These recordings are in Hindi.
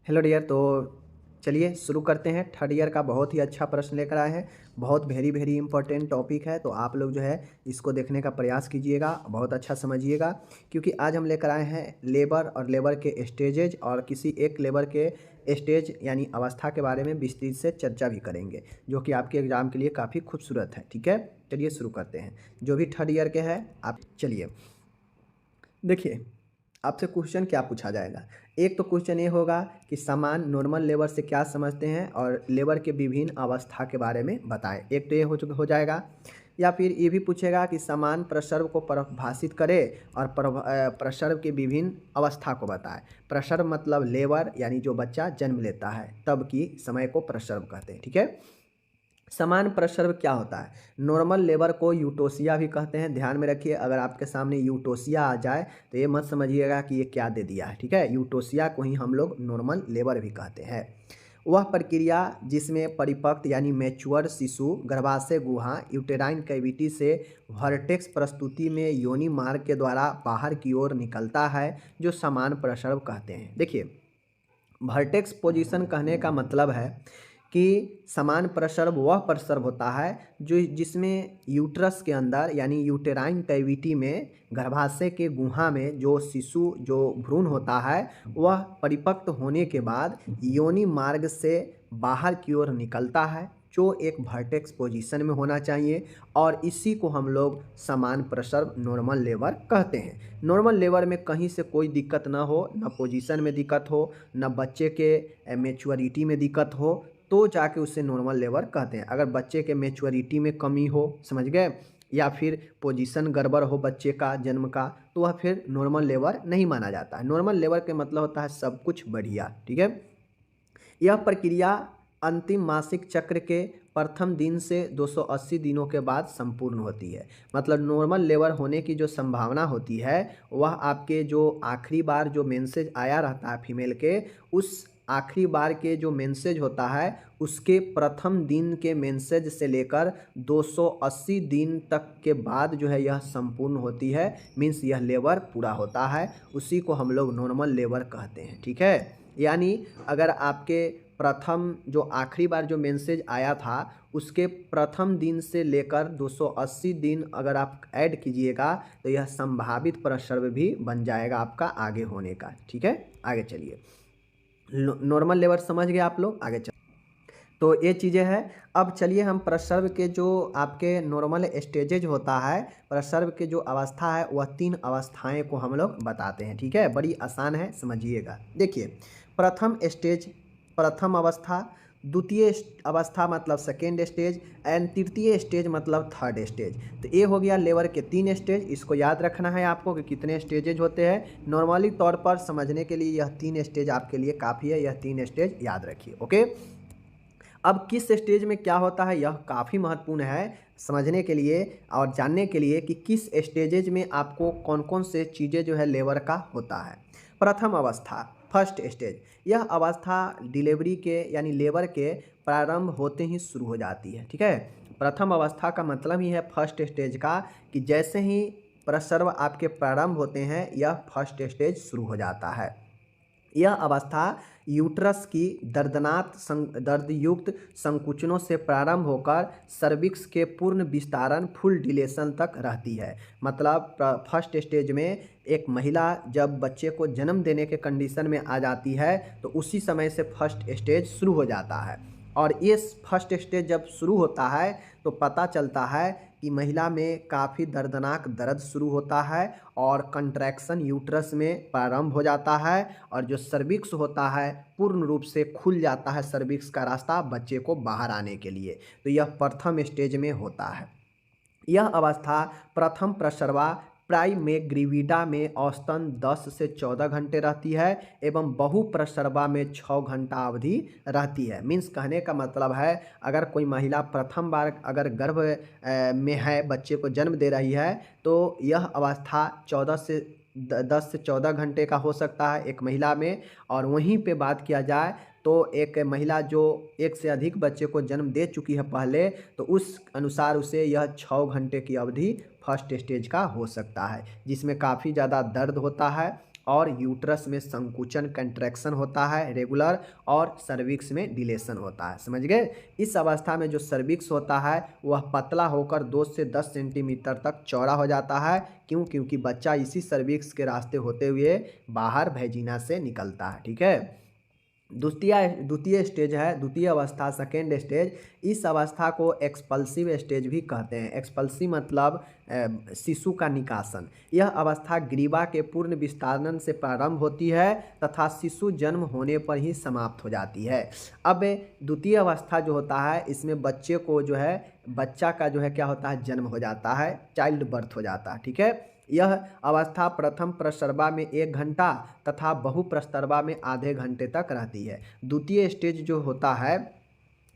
Hello dear. तो चलिए शुरू करते हैं। थर्ड ईयर का बहुत ही अच्छा प्रश्न लेकर आए हैं। बहुत वेरी इंपॉर्टेंट टॉपिक है, तो आप लोग जो है इसको देखने का प्रयास कीजिएगा, बहुत अच्छा समझिएगा। क्योंकि आज हम लेकर आए हैं लेबर और लेबर के स्टेजेज और किसी एक लेबर के स्टेज यानी अवस्था के बारे में विस्तृत से चर्चा भी करेंगे, जो कि आपके एग्ज़ाम के लिए काफ़ी खूबसूरत है। ठीक है, चलिए शुरू करते हैं। जो भी थर्ड ईयर के हैं आप चलिए देखिए, आपसे क्वेश्चन क्या पूछा जाएगा। एक तो क्वेश्चन ये होगा कि समान नॉर्मल लेबर से क्या समझते हैं और लेबर के विभिन्न अवस्था के बारे में बताएं। एक तो ये हो जाएगा। या फिर ये भी पूछेगा कि समान प्रसर्व को परिभाषित करे और प्रसर्व के विभिन्न अवस्था को बताएं। प्रसर्व मतलब लेबर यानी जो बच्चा जन्म लेता है तब की समय को प्रसर्व कहते हैं। ठीक है, समान प्रसर्व क्या होता है। नॉर्मल लेबर को यूटोसिया भी कहते हैं। ध्यान में रखिए, अगर आपके सामने यूटोसिया आ जाए तो ये मत समझिएगा कि ये क्या दे दिया है। ठीक है, यूटोसिया को ही हम लोग नॉर्मल लेबर भी कहते हैं। वह प्रक्रिया जिसमें परिपक्व यानी मैच्योर शिशु गर्भाशय गुहा यूटेराइन कैविटी से वर्टेक्स प्रस्तुति में योनि मार्ग के द्वारा बाहर की ओर निकलता है, जो समान प्रसर्व कहते हैं। देखिए, वर्टेक्स पोजीशन कहने का मतलब है कि समान प्रसर्व वह प्रसर्व होता है जो जिसमें यूट्रस के अंदर यानी यूटेराइन कैविटी में गर्भाशय के गुहा में जो शिशु जो भ्रूण होता है वह परिपक्व होने के बाद योनि मार्ग से बाहर की ओर निकलता है, जो एक वर्टेक्स पोजीशन में होना चाहिए। और इसी को हम लोग समान प्रसर्व नॉर्मल लेबर कहते हैं। नॉर्मल लेबर में कहीं से कोई दिक्कत ना हो, ना पोजीशन में दिक्कत हो, ना बच्चे के मैच्योरिटी में दिक्कत हो, तो जाके उसे नॉर्मल लेबर कहते हैं। अगर बच्चे के मैच्योरिटी में कमी हो, समझ गए, या फिर पोजीशन गड़बड़ हो बच्चे का जन्म का, तो वह फिर नॉर्मल लेबर नहीं माना जाता है। नॉर्मल लेबर के मतलब होता है सब कुछ बढ़िया। ठीक है, यह प्रक्रिया अंतिम मासिक चक्र के प्रथम दिन से 280 दिनों के बाद संपूर्ण होती है। मतलब नॉर्मल लेबर होने की जो संभावना होती है वह आपके जो आखिरी बार जो मेंसेज आया रहता है फीमेल के, उस आखिरी बार के जो मेंसेज होता है उसके प्रथम दिन के मेंसेज से लेकर 280 दिन तक के बाद जो है यह संपूर्ण होती है। मीन्स यह लेबर पूरा होता है, उसी को हम लोग नॉर्मल लेबर कहते हैं। ठीक है, यानी अगर आपके प्रथम जो आखिरी बार जो मेंसेज आया था उसके प्रथम दिन से लेकर 280 दिन अगर आप ऐड कीजिएगा तो यह संभावित प्रसर्व भी बन जाएगा आपका आगे होने का। ठीक है, आगे चलिए। नॉर्मल लेबर समझ गए आप लोग, आगे चल। तो ये चीज़ें हैं। अब चलिए हम प्रसर्व के जो आपके नॉर्मल स्टेजेज होता है, प्रसर्व के जो अवस्था है वह 3 अवस्थाएं को हम लोग बताते हैं। ठीक है, बड़ी आसान है, समझिएगा। देखिए, प्रथम स्टेज प्रथम अवस्था, द्वितीय अवस्था मतलब सेकेंड स्टेज, एंड तृतीय स्टेज मतलब थर्ड स्टेज। तो ये हो गया लेबर के 3 स्टेज। इसको याद रखना है आपको कि कितने स्टेजेज होते हैं। नॉर्मली तौर पर समझने के लिए यह 3 स्टेज आपके लिए काफ़ी है, यह 3 स्टेज याद रखिए। ओके, अब किस स्टेज में क्या होता है यह काफ़ी महत्वपूर्ण है समझने के लिए और जानने के लिए कि किस स्टेजेज में आपको कौन कौन से चीज़ें जो है लेबर का होता है। प्रथम अवस्था फर्स्ट स्टेज, यह अवस्था डिलीवरी के यानी लेबर के प्रारंभ होते ही शुरू हो जाती है। ठीक है, प्रथम अवस्था का मतलब ही है फर्स्ट स्टेज का कि जैसे ही प्रसर्व आपके प्रारंभ होते हैं यह फर्स्ट स्टेज शुरू हो जाता है। यह अवस्था यूट्रस की दर्दयुक्त संकुचनों से प्रारंभ होकर सर्विक्स के पूर्ण विस्तारण फुल डिलेशन तक रहती है। मतलब फर्स्ट स्टेज में एक महिला जब बच्चे को जन्म देने के कंडीशन में आ जाती है तो उसी समय से फर्स्ट स्टेज शुरू हो जाता है। और ये फर्स्ट स्टेज जब शुरू होता है तो पता चलता है कि महिला में काफ़ी दर्दनाक दर्द शुरू होता है और कंट्रैक्शन यूट्रस में प्रारंभ हो जाता है और जो सर्विक्स होता है पूर्ण रूप से खुल जाता है, सर्विक्स का रास्ता बच्चे को बाहर आने के लिए। तो यह प्रथम स्टेज में होता है। यह अवस्था प्रथम प्रसरवा प्राइमेग्रीविडा में औसतन 10 से 14 घंटे रहती है एवं बहु प्रसरवा में 6 घंटा अवधि रहती है। मीन्स कहने का मतलब है अगर कोई महिला प्रथम बार अगर गर्भ में है, बच्चे को जन्म दे रही है, तो यह अवस्था 10 से 14 घंटे का हो सकता है एक महिला में। और वहीं पे बात किया जाए तो एक महिला जो एक से अधिक बच्चे को जन्म दे चुकी है पहले, तो उस अनुसार उसे यह 6 घंटे की अवधि फर्स्ट स्टेज का हो सकता है, जिसमें काफ़ी ज़्यादा दर्द होता है और यूट्रस में संकुचन कंट्रैक्शन होता है रेगुलर, और सर्विक्स में डिलेशन होता है। समझ गए? इस अवस्था में जो सर्विक्स होता है वह पतला होकर 2 से 10 सेंटीमीटर तक चौड़ा हो जाता है। क्यों? क्योंकि बच्चा इसी सर्विक्स के रास्ते होते हुए बाहर वैजिना से निकलता है। ठीक है। द्वितीय स्टेज है, द्वितीय अवस्था, सेकेंड स्टेज। इस अवस्था को एक्सपल्सिव स्टेज भी कहते हैं। एक्सपल्सिव मतलब शिशु का निकासन। यह अवस्था ग्रीवा के पूर्ण विस्तारण से प्रारंभ होती है तथा शिशु जन्म होने पर ही समाप्त हो जाती है। अब द्वितीय अवस्था जो होता है इसमें बच्चे को जो है, बच्चा का जो है क्या होता है, जन्म हो जाता है, चाइल्ड बर्थ हो जाता है। ठीक है। यह अवस्था प्रथम प्रसरवा में 1 घंटा तथा बहुप्रस्तरवा में आधे घंटे तक रहती है। द्वितीय स्टेज जो होता है,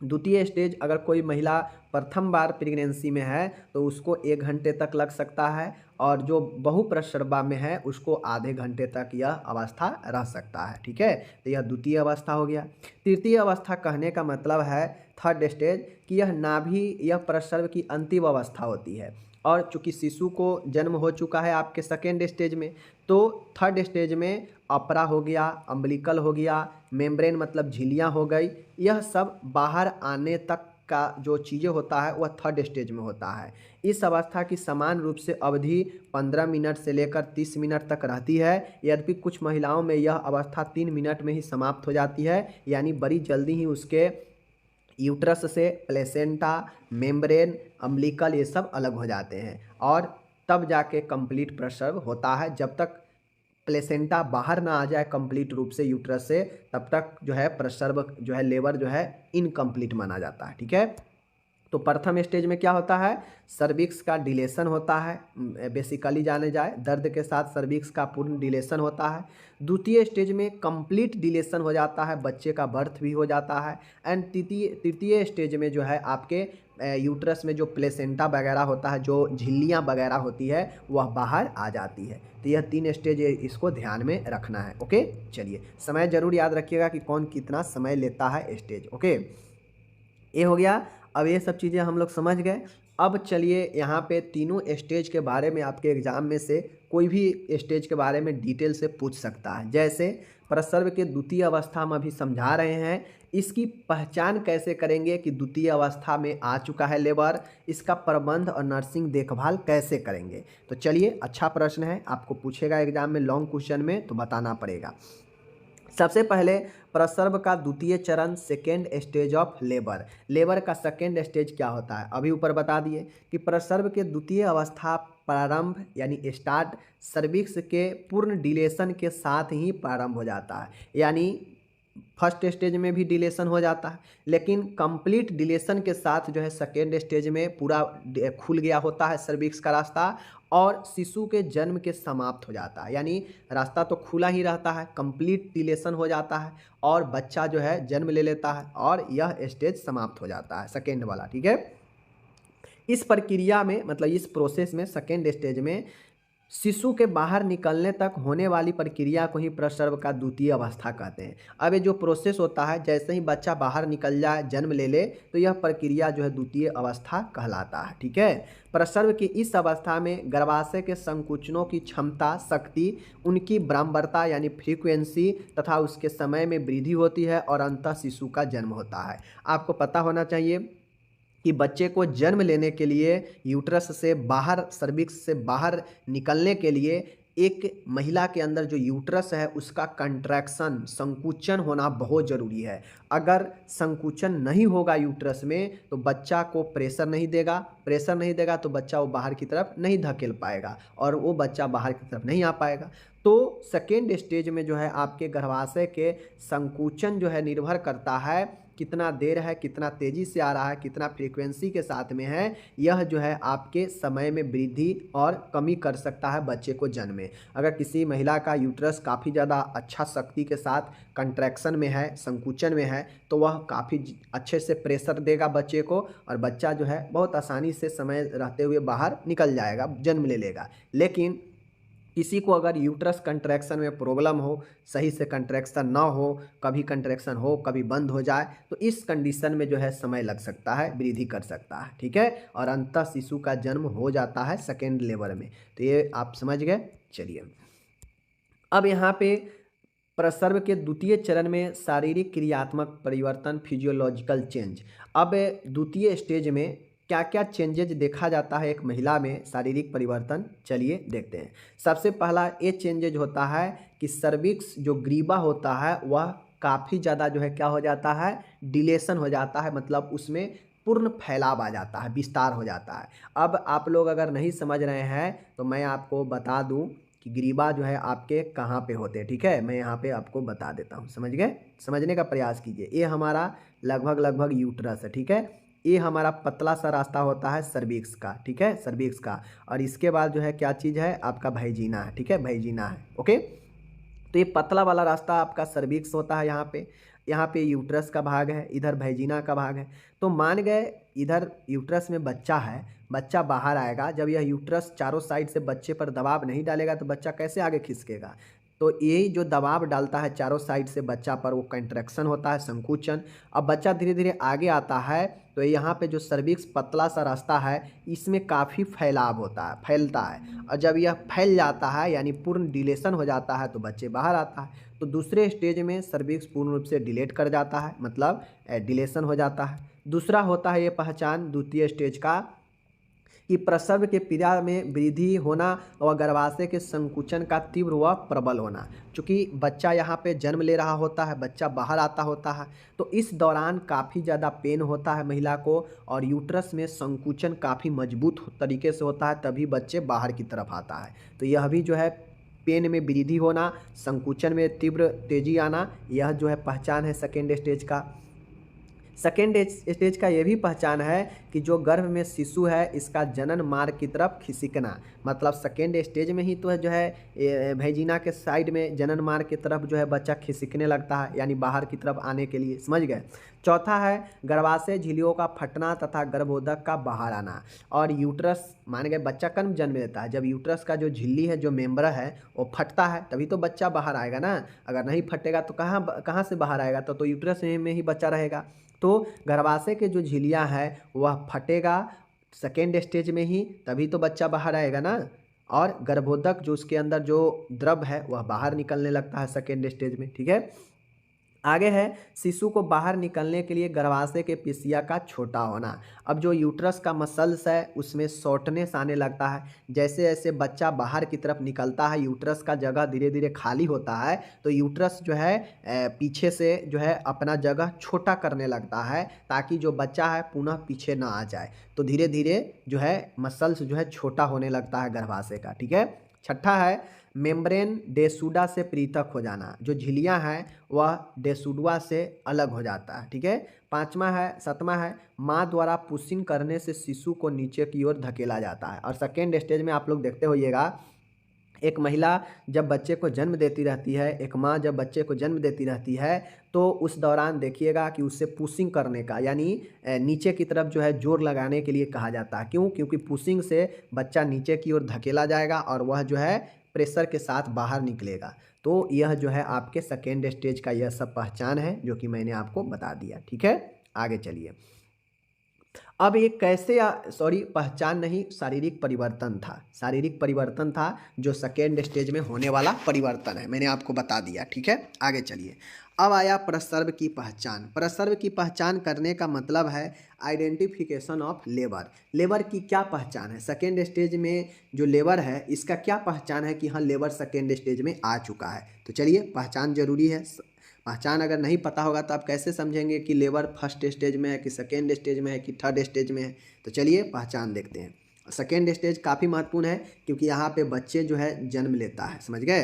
द्वितीय स्टेज अगर कोई महिला प्रथम बार प्रेगनेंसी में है तो उसको 1 घंटे तक लग सकता है, और जो बहुप्रसरवा में है उसको आधे घंटे तक यह अवस्था रह सकता है। ठीक है। तो यह द्वितीय अवस्था हो गया। तृतीय अवस्था कहने का मतलब है, थर्ड स्टेज, कि यह नाभि, यह प्रसव की अंतिम अवस्था होती है। और चूंकि शिशु को जन्म हो चुका है आपके सेकेंड स्टेज में, तो थर्ड स्टेज में अपरा हो गया, अम्बिलिकल हो गया, मेम्ब्रेन मतलब झिल्लियाँ हो गई, यह सब बाहर आने तक का जो चीज़ें होता है वह थर्ड स्टेज में होता है। इस अवस्था की समान रूप से अवधि 15 मिनट से लेकर 30 मिनट तक रहती है। यद्यपि कुछ महिलाओं में यह अवस्था 3 मिनट में ही समाप्त हो जाती है, यानी बड़ी जल्दी ही उसके यूट्रस से प्लेसेंटा, मेम्ब्रेन, अम्बिलिकल ये सब अलग हो जाते हैं, और तब जाके कंप्लीट प्रसव होता है। जब तक प्लेसेंटा बाहर ना आ जाए कंप्लीट रूप से यूट्रस से, तब तक जो है प्रसव जो है, लेबर जो है इनकम्प्लीट माना जाता है। ठीक है। तो प्रथम स्टेज में क्या होता है, सर्विक्स का डिलेशन होता है। बेसिकली जाने जाए, दर्द के साथ सर्विक्स का पूर्ण डिलेशन होता है। द्वितीय स्टेज में कंप्लीट डिलेशन हो जाता है, बच्चे का बर्थ भी हो जाता है। एंड तृतीय स्टेज में जो है आपके यूट्रस में जो प्लेसेंटा वगैरह होता है, जो झिल्लियाँ वगैरह होती है, वह बाहर आ जाती है। तो यह 3 स्टेज इसको ध्यान में रखना है। ओके। चलिए, समय जरूर याद रखिएगा कि कौन कितना समय लेता है स्टेज। ओके, ये हो गया। अब ये सब चीज़ें हम लोग समझ गए। अब चलिए यहाँ पे तीनों स्टेज के बारे में आपके एग्ज़ाम में से कोई भी स्टेज के बारे में डिटेल से पूछ सकता है। जैसे प्रसव के द्वितीय अवस्था हम अभी समझा रहे हैं, इसकी पहचान कैसे करेंगे कि द्वितीय अवस्था में आ चुका है लेबर, इसका प्रबंध और नर्सिंग देखभाल कैसे करेंगे। तो चलिए, अच्छा प्रश्न है, आपको पूछेगा एग्जाम में लॉन्ग क्वेश्चन में, तो बताना पड़ेगा। सबसे पहले प्रसव का द्वितीय चरण, second stage of labour. Labour का सेकेंड स्टेज क्या होता है, अभी ऊपर बता दिए कि प्रसव के द्वितीय अवस्था प्रारंभ यानी स्टार्ट सर्विक्स के पूर्ण डिलेशन के साथ ही प्रारंभ हो जाता है। यानी फर्स्ट स्टेज में भी डिलेशन हो जाता है, लेकिन कंप्लीट डिलेशन के साथ जो है सेकेंड स्टेज में पूरा खुल गया होता है सर्विक्स का रास्ता, और शिशु के जन्म के समाप्त हो जाता है। यानी रास्ता तो खुला ही रहता है, कंप्लीट डिलेशन हो जाता है, और बच्चा जो है जन्म ले लेता है, और यह स्टेज समाप्त हो जाता है सेकेंड वाला। ठीक है। इस प्रक्रिया में, मतलब इस प्रोसेस में, सेकेंड स्टेज में शिशु के बाहर निकलने तक होने वाली प्रक्रिया को ही प्रसव का द्वितीय अवस्था कहते हैं। अब ये जो प्रोसेस होता है, जैसे ही बच्चा बाहर निकल जाए, जन्म ले ले, तो यह प्रक्रिया जो है द्वितीय अवस्था कहलाता है। ठीक है। प्रसव की इस अवस्था में गर्भाशय के संकुचनों की क्षमता, शक्ति, उनकी बारंबारता यानी फ्रीक्वेंसी तथा उसके समय में वृद्धि होती है, और अंततः शिशु का जन्म होता है। आपको पता होना चाहिए कि बच्चे को जन्म लेने के लिए यूट्रस से बाहर, सर्विक्स से बाहर निकलने के लिए एक महिला के अंदर जो यूट्रस है उसका कंट्रैक्शन, संकुचन होना बहुत ज़रूरी है। अगर संकुचन नहीं होगा यूट्रस में तो बच्चा को प्रेशर नहीं देगा, प्रेशर नहीं देगा तो बच्चा वो बाहर की तरफ नहीं धकेल पाएगा, और वो बच्चा बाहर की तरफ नहीं आ पाएगा। तो सेकेंड स्टेज में जो है आपके गर्भाशय के संकुचन जो है निर्भर करता है कितना देर है, कितना तेज़ी से आ रहा है, कितना फ्रीक्वेंसी के साथ में है, यह जो है आपके समय में वृद्धि और कमी कर सकता है बच्चे को जन्म में। अगर किसी महिला का यूट्रस काफ़ी ज़्यादा अच्छा शक्ति के साथ कंट्रैक्शन में है, संकुचन में है, तो वह काफ़ी अच्छे से प्रेशर देगा बच्चे को, और बच्चा जो है बहुत आसानी से समय रहते हुए बाहर निकल जाएगा, जन्म ले लेगा। लेकिन किसी को अगर यूट्रस कंट्रैक्शन में प्रॉब्लम हो, सही से कंट्रैक्शन ना हो, कभी कंट्रैक्शन हो कभी बंद हो जाए, तो इस कंडीशन में जो है समय लग सकता है, वृद्धि कर सकता है। ठीक है। और अंततः शिशु का जन्म हो जाता है सेकेंड लेबर में। तो ये आप समझ गए। चलिए, अब यहाँ पे प्रसव के द्वितीय चरण में शारीरिक क्रियात्मक परिवर्तन, फिजियोलॉजिकल चेंज। अब द्वितीय स्टेज में क्या क्या चेंजेज देखा जाता है एक महिला में, शारीरिक परिवर्तन, चलिए देखते हैं। सबसे पहला ये चेंजेज होता है कि सर्विक्स जो ग्रीवा होता है वह काफ़ी ज़्यादा जो है क्या हो जाता है, डिलेशन हो जाता है, मतलब उसमें पूर्ण फैलाव आ जाता है, विस्तार हो जाता है। अब आप लोग अगर नहीं समझ रहे हैं तो मैं आपको बता दूं कि ग्रीवा जो है आपके कहाँ पे होते हैं, ठीक है। मैं यहाँ पे आपको बता देता हूँ, समझ गए, समझने का प्रयास कीजिए। ये हमारा लगभग यूट्रस है, ठीक है। ये हमारा पतला सा रास्ता होता है सर्विक्स का, ठीक है, सर्विक्स का। और इसके बाद जो है क्या चीज़ है, आपका भाइजीना है, ठीक है, भाइजीना है, ओके। तो ये पतला वाला रास्ता आपका सर्विक्स होता है, यहाँ पे यूट्रस का भाग है, इधर भाइजीना का भाग है। तो मान गए इधर यूट्रस में बच्चा है, बच्चा बाहर आएगा, जब यह यूट्रस चारों साइड से बच्चे पर दबाव नहीं डालेगा तो बच्चा कैसे आगे खिसकेगा। तो यही जो दबाव डालता है चारों साइड से बच्चा पर, वो कंट्रैक्शन होता है, संकुचन। अब बच्चा धीरे धीरे आगे आता है तो यहाँ पे जो सर्विक्स पतला सा रास्ता है इसमें काफ़ी फैलाव होता है, फैलता है। और जब यह फैल जाता है यानी पूर्ण डिलेशन हो जाता है तो बच्चे बाहर आता है। तो दूसरे स्टेज में सर्विक्स पूर्ण रूप से डिलेट कर जाता है, मतलब डिलेशन हो जाता है। दूसरा होता है ये पहचान द्वितीय स्टेज का कि प्रसव के पीड़ा में वृद्धि होना और गर्भाशय के संकुचन का तीव्र व प्रबल होना। चूँकि बच्चा यहाँ पे जन्म ले रहा होता है, बच्चा बाहर आता होता है, तो इस दौरान काफ़ी ज़्यादा पेन होता है महिला को, और यूट्रस में संकुचन काफ़ी मजबूत तरीके से होता है, तभी बच्चे बाहर की तरफ आता है। तो यह भी जो है पेन में वृद्धि होना, संकुचन में तीव्र तेजी आना, यह जो है पहचान है सेकेंड स्टेज का। सेकेंड स्टेज का ये भी पहचान है कि जो गर्भ में शिशु है इसका जनन मार्ग की तरफ खिसकना, मतलब सेकेंड स्टेज में ही तो है जो है भेजिना के साइड में जनन मार्ग की तरफ जो है बच्चा खिसकने लगता है, यानी बाहर की तरफ आने के लिए, समझ गए। चौथा है गर्भाशय झिल्लियों का फटना तथा गर्भोदक का बाहर आना। और यूट्रस, मान गए बच्चा कब जन्म लेता है, जब यूट्रस का जो झिल्ली है, जो मेम्बर है वो फटता है, तभी तो बच्चा बाहर आएगा ना। अगर नहीं फटेगा तो कहाँ कहाँ से बाहर आएगा, तो यूट्रस में ही बच्चा रहेगा। तो गर्भाशय के जो झिल्लियाँ हैं वह फटेगा सेकेंड स्टेज में ही, तभी तो बच्चा बाहर आएगा ना। और गर्भोदक जो उसके अंदर जो द्रव है वह बाहर निकलने लगता है सेकेंड स्टेज में, ठीक है। आगे है शिशु को बाहर निकलने के लिए गर्भाशय के पेशिया का छोटा होना। अब जो यूट्रस का मसल्स है उसमें शॉर्टनेस आने लगता है, जैसे जैसे बच्चा बाहर की तरफ निकलता है यूट्रस का जगह धीरे धीरे खाली होता है, तो यूट्रस जो है पीछे से जो है अपना जगह छोटा करने लगता है, ताकि जो बच्चा है पुनः पीछे ना आ जाए। तो धीरे धीरे जो है मसल्स जो है छोटा होने लगता है गर्भाशय का, ठीक है। छठा है मेम्ब्रेन डेसुडा से पृथक हो जाना, जो झिल्लियाँ हैं वह डेसुडवा से अलग हो जाता है, ठीक है। सातवां है माँ द्वारा पुशिंग करने से शिशु को नीचे की ओर धकेला जाता है। और सेकेंड स्टेज में आप लोग देखते होइएगा, एक महिला जब बच्चे को जन्म देती रहती है, एक माँ जब बच्चे को जन्म देती रहती है, तो उस दौरान देखिएगा कि उससे पुशिंग करने का, यानी नीचे की तरफ जो है जोर लगाने के लिए कहा जाता है। क्यों? क्योंकि पुशिंग से बच्चा नीचे की ओर धकेला जाएगा और वह जो है प्रेशर के साथ बाहर निकलेगा। तो यह जो है आपके सेकेंड स्टेज का यह सब पहचान है जो कि मैंने आपको बता दिया, ठीक है। आगे चलिए। अब ये कैसे पहचान नहीं, शारीरिक परिवर्तन था, शारीरिक परिवर्तन था जो सेकेंड स्टेज में होने वाला परिवर्तन है, मैंने आपको बता दिया, ठीक है। आगे चलिए। अब आया प्रसर्व की पहचान। प्रसर्व की पहचान करने का मतलब है आइडेंटिफिकेशन ऑफ लेबर। लेबर की क्या पहचान है सेकेंड स्टेज में, जो लेबर है इसका क्या पहचान है कि हाँ लेबर सेकेंड स्टेज में आ चुका है। तो चलिए, पहचान जरूरी है। पहचान अगर नहीं पता होगा तो आप कैसे समझेंगे कि लेबर फर्स्ट स्टेज में है कि सेकेंड स्टेज में है कि थर्ड स्टेज में है। तो चलिए पहचान देखते हैं। सेकेंड स्टेज काफ़ी महत्वपूर्ण है क्योंकि यहाँ पे बच्चे जो है जन्म लेता है, समझ गए।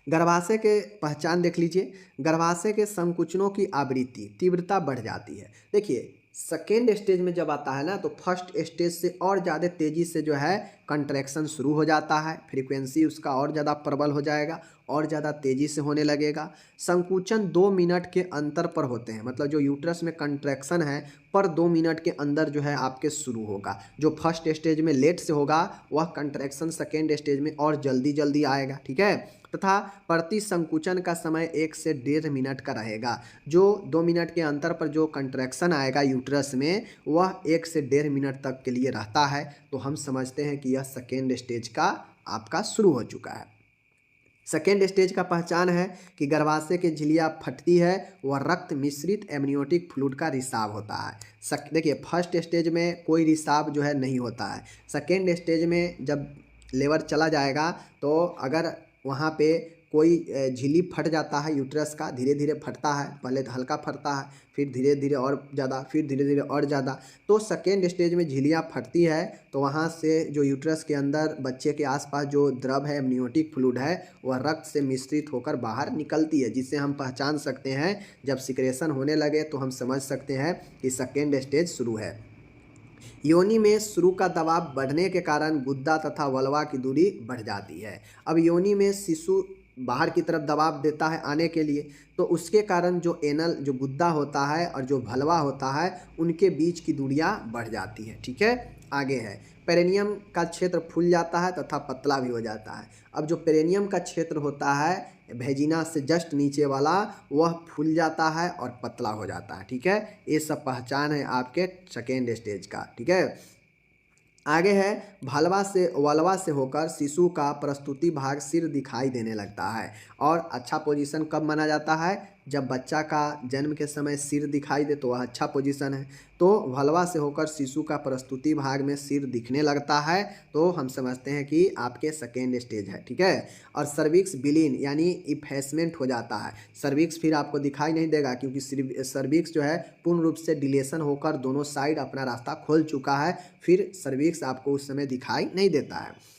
गर्भाशय के पहचान देख लीजिए। गर्भाशय के संकुचनों की आवृत्ति तीव्रता बढ़ जाती है। देखिए सेकेंड स्टेज में जब आता है ना तो फर्स्ट स्टेज से और ज़्यादा तेज़ी से जो है कंट्रैक्शन शुरू हो जाता है, फ्रीक्वेंसी उसका और ज़्यादा प्रबल हो जाएगा, और ज़्यादा तेज़ी से होने लगेगा। संकुचन 2 मिनट के अंतर पर होते हैं, मतलब जो यूट्रस में कंट्रैक्शन है पर 2 मिनट के अंदर जो है आपके शुरू होगा। जो फर्स्ट स्टेज में लेट से होगा वह कंट्रैक्शन सेकेंड स्टेज में और जल्दी आएगा, ठीक है। तथा प्रति संकुचन का समय 1 से 1.5 मिनट का रहेगा। जो 2 मिनट के अंतर पर जो कंट्रैक्शन आएगा यूट्रस में वह 1 से 1.5 मिनट तक के लिए रहता है। तो हम समझते हैं कि यह सेकेंड स्टेज का आपका शुरू हो चुका है। सेकेंड स्टेज का पहचान है कि गर्भाशय की झिल्लियाँ फटती है, वह रक्त मिश्रित एमनियोटिक फ्लूइड का रिसाव होता है। देखिए फर्स्ट स्टेज में कोई रिसाव जो है नहीं होता है। सेकेंड स्टेज में जब लेबर चला जाएगा तो अगर वहाँ पे कोई झिल्ली फट जाता है यूट्रस का, धीरे धीरे फटता है, पहले तो हल्का फटता है, फिर धीरे धीरे और ज़्यादा, फिर धीरे धीरे और ज़्यादा, तो सेकेंड स्टेज में झिल्लियाँ फटती है तो वहाँ से जो यूट्रस के अंदर बच्चे के आसपास जो द्रव है एमनियोटिक फ्लूइड है वह रक्त से मिश्रित होकर बाहर निकलती है, जिससे हम पहचान सकते हैं जब सिक्रेशन होने लगे तो हम समझ सकते हैं कि सेकेंड स्टेज शुरू है। योनि में शुरू का दबाव बढ़ने के कारण गुद्दा तथा वल्वा की दूरी बढ़ जाती है। अब योनि में शिशु बाहर की तरफ दबाव देता है आने के लिए, तो उसके कारण जो एनल जो गुद्दा होता है और जो भलवा होता है उनके बीच की दूरियां बढ़ जाती है। ठीक है, आगे है पेरिनियम का क्षेत्र फूल जाता है तथा पतला भी हो जाता है। अब जो पेरिनियम का क्षेत्र होता है वेजिना से जस्ट नीचे वाला, वह फूल जाता है और पतला हो जाता है। ठीक है, ये सब पहचान है आपके सेकेंड स्टेज का। ठीक है, आगे है भलवा से वल्वा से होकर शिशु का प्रस्तुति भाग सिर दिखाई देने लगता है। और अच्छा पोजीशन कब माना जाता है? जब बच्चा का जन्म के समय सिर दिखाई दे तो वह अच्छा पोजीशन है। तो भलवा से होकर शिशु का प्रस्तुति भाग में सिर दिखने लगता है तो हम समझते हैं कि आपके सेकेंड स्टेज है। ठीक है, और सर्विक्स विलीन यानी इफेसमेंट हो जाता है। सर्विक्स फिर आपको दिखाई नहीं देगा क्योंकि सर्विक्स जो है पूर्ण रूप से डिलेशन होकर दोनों साइड अपना रास्ता खोल चुका है, फिर सर्विक्स आपको उस समय दिखाई नहीं देता है।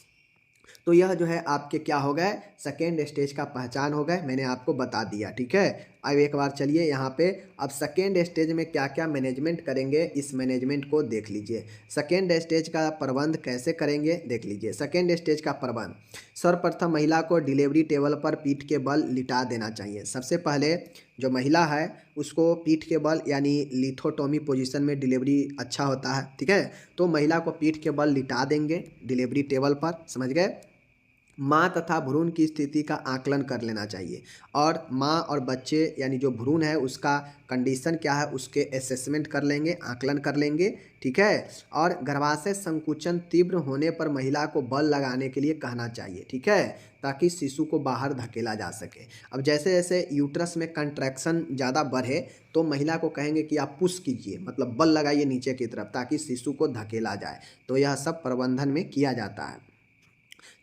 तो यह जो है आपके क्या हो गए, सेकेंड स्टेज का पहचान हो गए, मैंने आपको बता दिया। ठीक है, अब एक बार चलिए यहाँ पे अब सेकेंड स्टेज में क्या क्या मैनेजमेंट करेंगे इस मैनेजमेंट को देख लीजिए। सेकेंड स्टेज का प्रबंध कैसे करेंगे देख लीजिए। सेकेंड स्टेज का प्रबंध, सर्वप्रथम महिला को डिलीवरी टेबल पर पीठ के बल लिटा देना चाहिए। सबसे पहले जो महिला है उसको पीठ के बल यानी लिथोटोमी पोजीशन में डिलीवरी अच्छा होता है। ठीक है, तो महिला को पीठ के बल लिटा देंगे डिलीवरी टेबल पर, समझ गए। माँ तथा भ्रूण की स्थिति का आकलन कर लेना चाहिए और माँ और बच्चे यानी जो भ्रूण है उसका कंडीशन क्या है उसके असेसमेंट कर लेंगे, आकलन कर लेंगे। ठीक है, और गर्भाशय संकुचन तीव्र होने पर महिला को बल लगाने के लिए कहना चाहिए। ठीक है, ताकि शिशु को बाहर धकेला जा सके। अब जैसे जैसे यूट्रस में कंट्रैक्शन ज़्यादा बढ़े तो महिला को कहेंगे कि आप पुश कीजिए, मतलब बल लगाइए नीचे की तरफ ताकि शिशु को धकेला जाए। तो यह सब प्रबंधन में किया जाता है।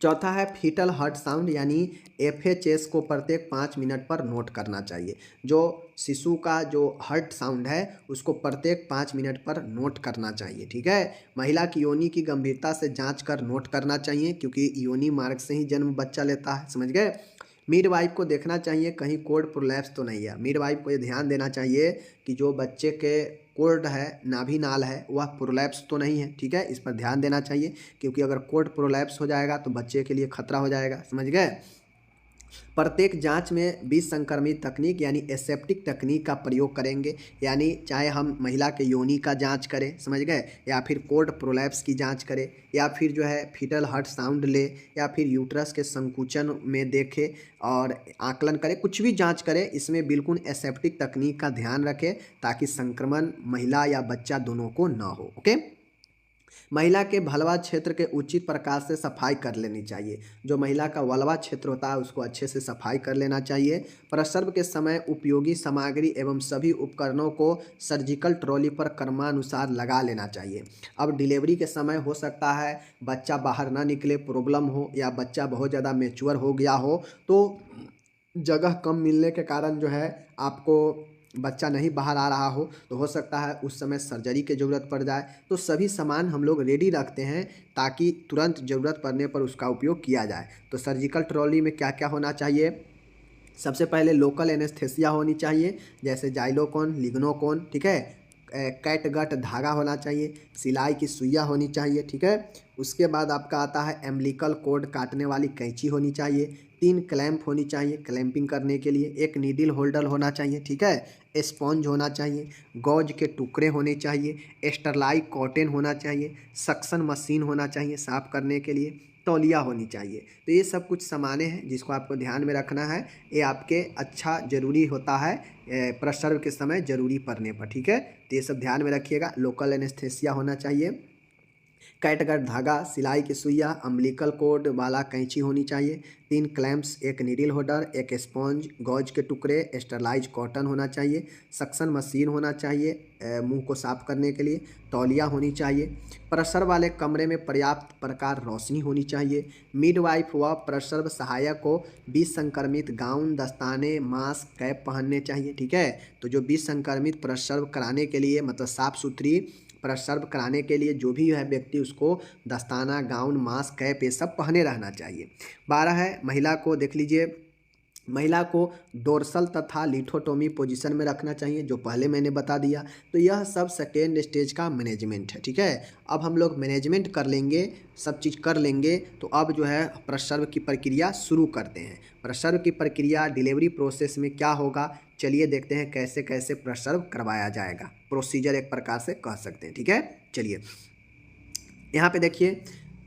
चौथा है फीटल हार्ट साउंड यानी FHS को प्रत्येक 5 मिनट पर नोट करना चाहिए। जो शिशु का जो हार्ट साउंड है उसको प्रत्येक 5 मिनट पर नोट करना चाहिए। ठीक है, महिला की योनि की गंभीरता से जांच कर नोट करना चाहिए क्योंकि योनि मार्ग से ही जन्म बच्चा लेता है, समझ गए। मिडवाइफ को देखना चाहिए कहीं कोर्ड प्रोलैप्स तो नहीं है। मिडवाइफ को ये ध्यान देना चाहिए कि जो बच्चे के कोर्ड है नाभि नाल है वह प्रोलैप्स तो नहीं है। ठीक है, इस पर ध्यान देना चाहिए क्योंकि अगर कोर्ड प्रोलैप्स हो जाएगा तो बच्चे के लिए खतरा हो जाएगा, समझ गए। प्रत्येक जांच में विसंक्रमित तकनीक यानी एसेप्टिक तकनीक का प्रयोग करेंगे, यानी चाहे हम महिला के योनि का जांच करें, समझ गए, या फिर कोर्ड प्रोलैप्स की जांच करें, या फिर जो है फीटल हार्ट साउंड ले, या फिर यूट्रस के संकुचन में देखें और आकलन करें, कुछ भी जांच करें, इसमें बिल्कुल एसेप्टिक तकनीक का ध्यान रखें ताकि संक्रमण महिला या बच्चा दोनों को न हो। ओके, महिला के भलवा क्षेत्र के उचित प्रकार से सफाई कर लेनी चाहिए। जो महिला का वल्वा क्षेत्र होता है उसको अच्छे से सफाई कर लेना चाहिए। प्रसव के समय उपयोगी सामग्री एवं सभी उपकरणों को सर्जिकल ट्रॉली पर क्रमानुसार लगा लेना चाहिए। अब डिलीवरी के समय हो सकता है बच्चा बाहर ना निकले, प्रॉब्लम हो, या बच्चा बहुत ज़्यादा मैच्योर हो गया हो तो जगह कम मिलने के कारण जो है आपको बच्चा नहीं बाहर आ रहा हो तो हो सकता है उस समय सर्जरी की ज़रूरत पड़ जाए। तो सभी सामान हम लोग रेडी रखते हैं ताकि तुरंत ज़रूरत पड़ने पर उसका उपयोग किया जाए। तो सर्जिकल ट्रॉली में क्या क्या होना चाहिए? सबसे पहले लोकल एनेस्थेसिया होनी चाहिए जैसे जाइलोकॉन, लिग्नोकॉन। ठीक है, कैटगट धागा होना चाहिए, सिलाई की सुइया होनी चाहिए। ठीक है, उसके बाद आपका आता है एम्बिलिकल कोड काटने वाली कैंची होनी चाहिए, 3 क्लैंप होनी चाहिए क्लैंपिंग करने के लिए, 1 नीडल होल्डर होना चाहिए। ठीक है, स्पॉन्ज होना चाहिए, गॉज के टुकड़े होने चाहिए, स्टरलाइट कॉटन होना चाहिए, सक्शन मशीन होना चाहिए साफ़ करने के लिए, तौलिया होनी चाहिए। तो ये सब कुछ सामानें हैं जिसको आपको ध्यान में रखना है, ये आपके अच्छा ज़रूरी होता है प्रसव के समय ज़रूरी पड़ने पर। ठीक है, तो ये सब ध्यान में रखिएगा। लोकल एनेस्थेसिया होना चाहिए, कैटगट धागा, सिलाई की सुइया, अम्बिलिकल कोड वाला कैंची होनी चाहिए, 3 क्लैंप्स, एक नीडल होल्डर, एक स्पॉन्ज, गॉज के टुकड़े, स्टरलाइज कॉटन होना चाहिए, सक्शन मशीन होना चाहिए मुंह को साफ करने के लिए, तौलिया होनी चाहिए, प्रसव वाले कमरे में पर्याप्त प्रकार रोशनी होनी चाहिए, मिडवाइफ व प्रसव सहायक को 20 संक्रमित गाउन, दस्ताने, मास्क, कैप पहनने चाहिए। ठीक है, तो जो 20 संक्रमित प्रसव कराने के लिए मतलब साफ सुथरी प्रसव कराने के लिए जो भी है व्यक्ति उसको दस्ताना, गाउन, मास्क, कैप ये सब पहने रहना चाहिए। 12 है महिला को देख लीजिए, महिला को डोर्सल तथा लिथोटोमी पोजीशन में रखना चाहिए, जो पहले मैंने बता दिया। तो यह सब सेकेंड स्टेज का मैनेजमेंट है। ठीक है, अब हम लोग मैनेजमेंट कर लेंगे, सब चीज़ कर लेंगे, तो अब जो है प्रसव की प्रक्रिया शुरू करते हैं। प्रसव की प्रक्रिया डिलीवरी प्रोसेस में क्या होगा, चलिए देखते हैं कैसे कैसे प्रसव करवाया जाएगा। प्रोसीजर एक प्रकार से कह सकते हैं। ठीक है, चलिए यहाँ पे देखिए,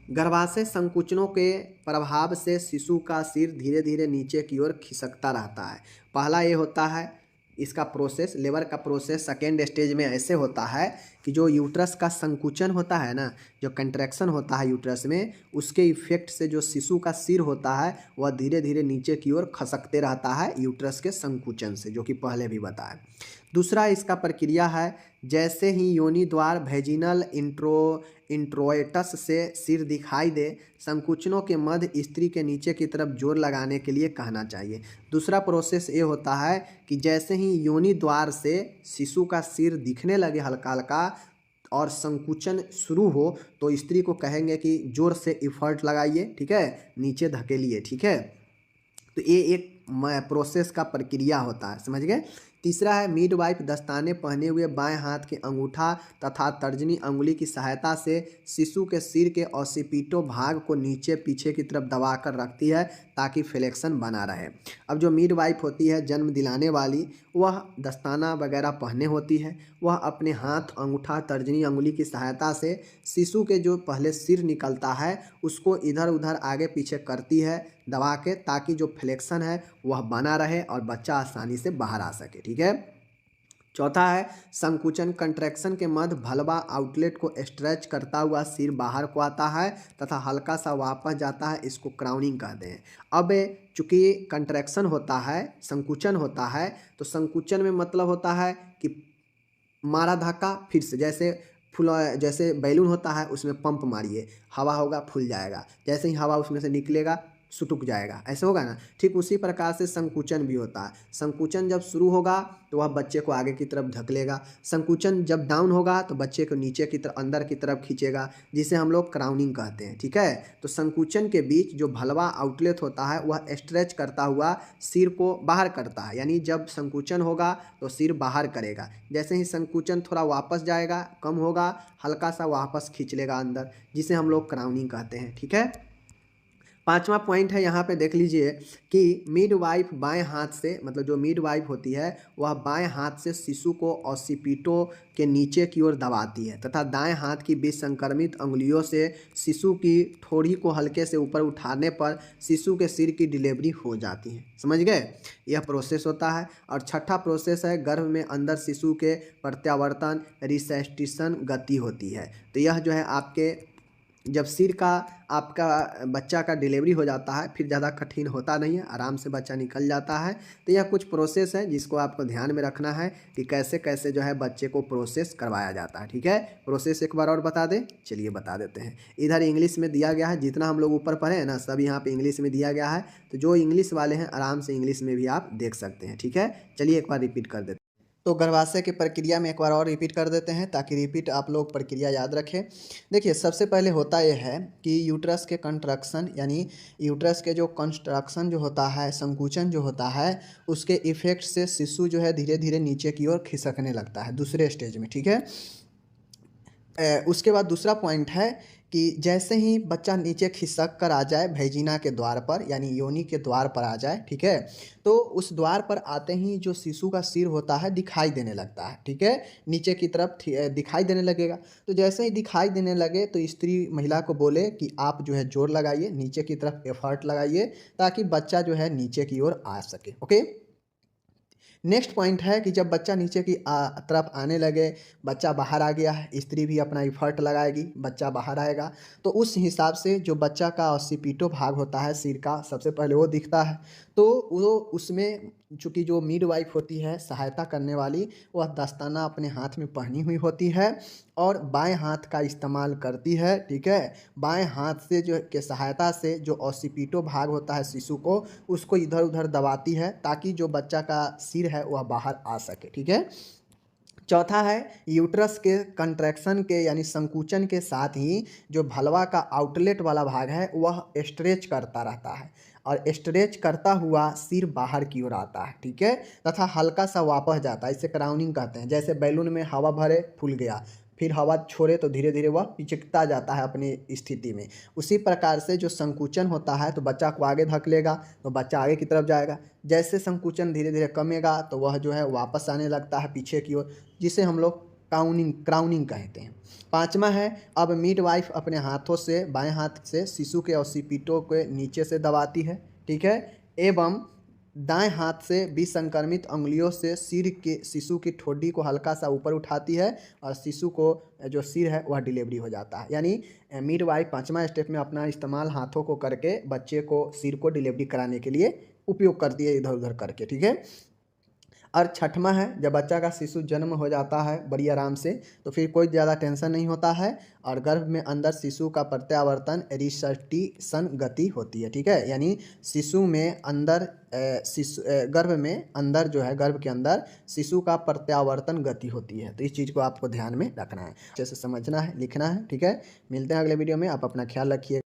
गर्भाशय संकुचनों के प्रभाव से शिशु का सिर धीरे धीरे नीचे की ओर खिसकता रहता है। पहला ये होता है इसका प्रोसेस, लेबर का प्रोसेस सेकेंड स्टेज में ऐसे होता है कि जो यूट्रस का संकुचन होता है ना, जो कंट्रैक्शन होता है यूट्रस में, उसके इफेक्ट से जो शिशु का सिर होता है वह धीरे धीरे नीचे की ओर खसकते रहता है यूट्रस के संकुचन से, जो कि पहले भी बताया। दूसरा इसका प्रक्रिया है, जैसे ही योनि द्वार वेजिनल इंट्रोइटस से सिर दिखाई दे, संकुचनों के मध्य स्त्री के नीचे की तरफ जोर लगाने के लिए कहना चाहिए। दूसरा प्रोसेस ये होता है कि जैसे ही योनि द्वार से शिशु का सिर दिखने लगे हल्का हल्का और संकुचन शुरू हो, तो स्त्री को कहेंगे कि जोर से इफर्ट लगाइए। ठीक है, नीचे धकेलिए। ठीक है, तो ये एक प्रोसेस का प्रक्रिया होता है, समझ गए। तीसरा है मिडवाइफ दस्ताने पहने हुए बाएं हाथ के अंगूठा तथा तर्जनी अंगुली की सहायता से शिशु के सिर के ऑसिपिटो भाग को नीचे पीछे की तरफ दबाकर रखती है ताकि फ्लेक्शन बना रहे। अब जो मिडवाइफ होती है जन्म दिलाने वाली, वह दस्ताना वगैरह पहने होती है, वह अपने हाथ, अंगूठा, तर्जनी अंगुली की सहायता से शिशु के जो पहले सिर निकलता है उसको इधर उधर आगे पीछे करती है दबा के, ताकि जो फ्लेक्शन है वह बना रहे और बच्चा आसानी से बाहर आ सके। ठीक है, चौथा है संकुचन कंट्रैक्शन के मध्य भलवा आउटलेट को स्ट्रेच करता हुआ सिर बाहर को आता है तथा हल्का सा वापस जाता है, इसको क्राउनिंग कहते हैं। अब चूंकि कंट्रैक्शन होता है, संकुचन होता है, तो संकुचन में मतलब होता है कि मारा धक्का, फिर से जैसे बैलून होता है उसमें पंप मारिए, हवा होगा फूल जाएगा, जैसे ही हवा उसमें से निकलेगा सुटुक जाएगा, ऐसे होगा ना। ठीक उसी प्रकार से संकुचन भी होता है। संकुचन जब शुरू होगा तो वह बच्चे को आगे की तरफ धकेलेगा, संकुचन जब डाउन होगा तो बच्चे को नीचे की तरफ अंदर की तरफ खींचेगा, जिसे हम लोग क्राउनिंग कहते हैं। ठीक है, तो संकुचन के बीच जो भलवा आउटलेट होता है वह स्ट्रेच करता हुआ सिर को बाहर करता है, यानी जब संकुचन होगा तो सिर बाहर करेगा, जैसे ही संकुचन थोड़ा वापस जाएगा, कम होगा, हल्का सा वापस खींच लेगा अंदर, जिसे हम लोग क्राउनिंग कहते हैं। ठीक है, पांचवा पॉइंट है, यहाँ पे देख लीजिए कि मिडवाइफ बाएं हाथ से, मतलब जो मिडवाइफ होती है वह बाएं हाथ से शिशु को ऑसिपिटो के नीचे की ओर दबाती है तथा दाएं हाथ की 20 संक्रमित अंगुलियों से शिशु की ठोड़ी को हल्के से ऊपर उठाने पर शिशु के सिर की डिलीवरी हो जाती है। समझ गए, यह प्रोसेस होता है। और छठा प्रोसेस है, गर्भ में अंदर शिशु के प्रत्यावर्तन रिसेस्टेशन गति होती है। तो यह जो है आपके जब सिर का आपका बच्चा का डिलीवरी हो जाता है, फिर ज़्यादा कठिन होता नहीं है, आराम से बच्चा निकल जाता है। तो यह कुछ प्रोसेस है जिसको आपको ध्यान में रखना है कि कैसे कैसे जो है बच्चे को प्रोसेस करवाया जाता है। ठीक है, प्रोसेस एक बार और बता दें, चलिए बता देते हैं। इधर इंग्लिश में दिया गया है, जितना हम लोग ऊपर पढ़े हैं ना सब यहाँ पे इंग्लिश में दिया गया है, तो जो इंग्लिश वाले हैं आराम से इंग्लिश में भी आप देख सकते हैं। ठीक है, चलिए एक बार रिपीट कर देते हैं। तो गर्भाशय की प्रक्रिया में एक बार और रिपीट कर देते हैं ताकि रिपीट आप लोग प्रक्रिया याद रखें। देखिए, सबसे पहले होता यह है कि यूट्रस के कंट्रक्शन, यानी यूट्रस के जो कंस्ट्रक्शन जो होता है, संकुचन जो होता है, उसके इफेक्ट से शिशु जो है धीरे धीरे नीचे की ओर खिसकने लगता है दूसरे स्टेज में। ठीक है, उसके बाद दूसरा पॉइंट है कि जैसे ही बच्चा नीचे खिसक कर आ जाए वेजिना के द्वार पर, यानी योनि के द्वार पर आ जाए, ठीक है, तो उस द्वार पर आते ही जो शिशु का सिर होता है दिखाई देने लगता है। ठीक है, नीचे की तरफ दिखाई देने लगेगा। तो जैसे ही दिखाई देने लगे तो स्त्री महिला को बोले कि आप जो है जोर लगाइए, नीचे की तरफ एफर्ट लगाइए ताकि बच्चा जो है नीचे की ओर आ सके। ओके, नेक्स्ट पॉइंट है कि जब बच्चा नीचे की तरफ आने लगे, बच्चा बाहर आ गया है, स्त्री भी अपना इफर्ट लगाएगी, बच्चा बाहर आएगा, तो उस हिसाब से जो बच्चा का ऑसिपिटो भाग होता है सिर का, सबसे पहले वो दिखता है। तो वो उसमें चूँकि जो मिडवाइफ होती है सहायता करने वाली, वह दस्ताना अपने हाथ में पहनी हुई होती है और बाएं हाथ का इस्तेमाल करती है, ठीक है। बाएं हाथ से जो के सहायता से जो ऑसिपिटो भाग होता है शिशु को, उसको इधर उधर दबाती है ताकि जो बच्चा का सिर है वह बाहर आ सके, ठीक है। चौथा है यूट्रस के कंट्रैक्शन के यानी संकुचन के साथ ही जो भलवा का आउटलेट वाला भाग है वह स्ट्रेच करता रहता है और स्ट्रेच करता हुआ सिर बाहर की ओर आता है, ठीक है, तथा हल्का सा वापस जाता है। इसे क्राउनिंग कहते हैं। जैसे बैलून में हवा भरे फूल गया, फिर हवा छोड़े तो धीरे धीरे वह पिचकता जाता है अपनी स्थिति में। उसी प्रकार से जो संकुचन होता है तो बच्चा को आगे धकेलेगा तो बच्चा आगे की तरफ जाएगा। जैसे संकुचन धीरे धीरे कमेगा तो वह जो है वापस आने लगता है पीछे की ओर, जिसे हम लोग क्राउनिंग कहते हैं। पांचवा है अब मिडवाइफ अपने हाथों से बाएं हाथ से शिशु के ऑसिपिटो के नीचे से दबाती है, ठीक है, एवं दाएं हाथ से विसंक्रमित अंगुलियों से सिर के शिशु की ठोडी को हल्का सा ऊपर उठाती है और शिशु को जो सिर है वह डिलीवरी हो जाता है। यानी मिडवाइफ पांचवा स्टेप में अपना इस्तेमाल हाथों को करके बच्चे को सिर को डिलीवरी कराने के लिए उपयोग करती है, इधर उधर करके, ठीक है। और छठवां है जब बच्चा का शिशु जन्म हो जाता है बड़ी आराम से, तो फिर कोई ज़्यादा टेंशन नहीं होता है और गर्भ में अंदर शिशु का प्रत्यावर्तन रिसर्टिशन गति होती है, ठीक है। यानी शिशु में अंदर गर्भ में अंदर जो है गर्भ के अंदर शिशु का प्रत्यावर्तन गति होती है। तो इस चीज़ को आपको ध्यान में रखना है, अच्छे से समझना है, लिखना है, ठीक है। मिलते हैं अगले वीडियो में, आप अपना ख्याल रखिए।